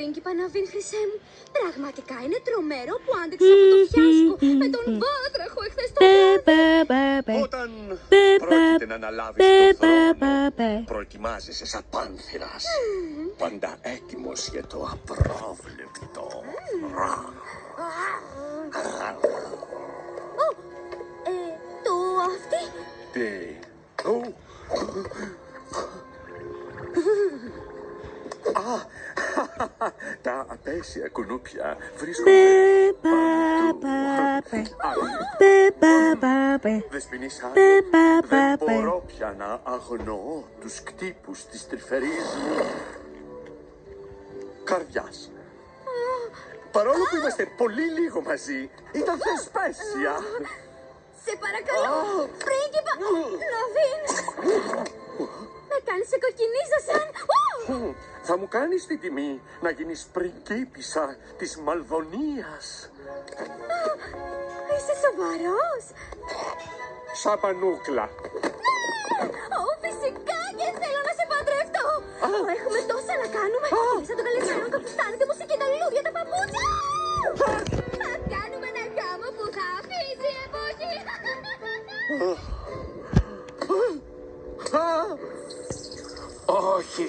πρίγκιπα Ναβίν, χρυσέ μου. Πραγματικά είναι τρομερό που άντεξε αυτό το φιάσκο με τον βάτραχο εχθές το βράδυ. Όταν πρόκειται να αναλάβεις τον θρόνο, προετοιμάζεσαι σαν πάνθυρας. Πάντα έτοιμος για το απρόβλεπτο. Το αυτή. Τι? Τα απέσια κουνούπια βρίσκονται παντού. Δεσποινίσα, δεν μπορώ πια να αγνοώ τους κτύπους της τρυφερής μου καρδιάς. Παρόλο που είμαστε πολύ λίγο μαζί, ήταν θεσπέσια. Σε παρακαλώ, πρίγκιπα Ναβίν. Με κάνεις σε κοκκινίζα σαν... Θα μου κάνεις την τιμή να γίνεις πριγκίπισσα της Μαλβωνίας. Είσαι σοβαρός? Σαν πανούκλα. Φυσικά και θέλω να σε παντρευτώ. Έχουμε τόσα να κάνουμε. Είναι σαν τον καλεσμένο καπιστάνι, τη μουσική, τα λουλούδια, τα παπούτσια. Θα κάνουμε ένα γάμο που θα αφήσει εποχή. Όχι.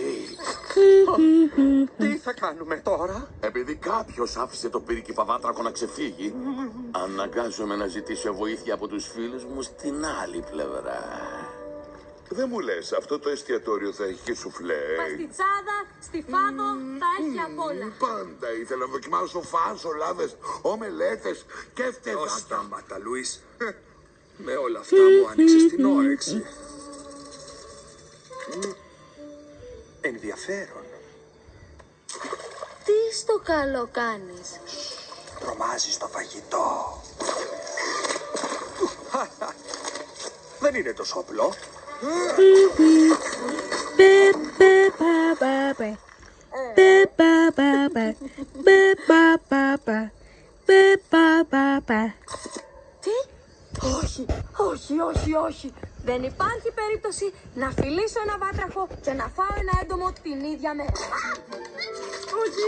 Τι θα κάνουμε τώρα? Επειδή κάποιος άφησε το πρίγκιπα βάτραχο να ξεφύγει, αναγκάζομαι να ζητήσω βοήθεια από τους φίλους μου στην άλλη πλευρά. Δεν μου λες, αυτό το εστιατόριο θα έχει και σουφλέ? Παστιτσάδα, στιφάδο, θα έχει απ' όλα. Πάντα ήθελα να δοκιμάσω φάσολάδες, ομελέτες και φτεδάκια. Σταμάτα, Λουίς. Με όλα αυτά μου άνοιξες την όρεξη. Ενδιαφέρον. Τι στο καλό κάνεις? Τρομάζεις το φαγητό. Δεν είναι τόσο απλό. Τι? Όχι. Δεν υπάρχει περίπτωση να φιλήσω ένα βάτραχο και να φάω ένα έντομο την ίδια μέρα. Όχι.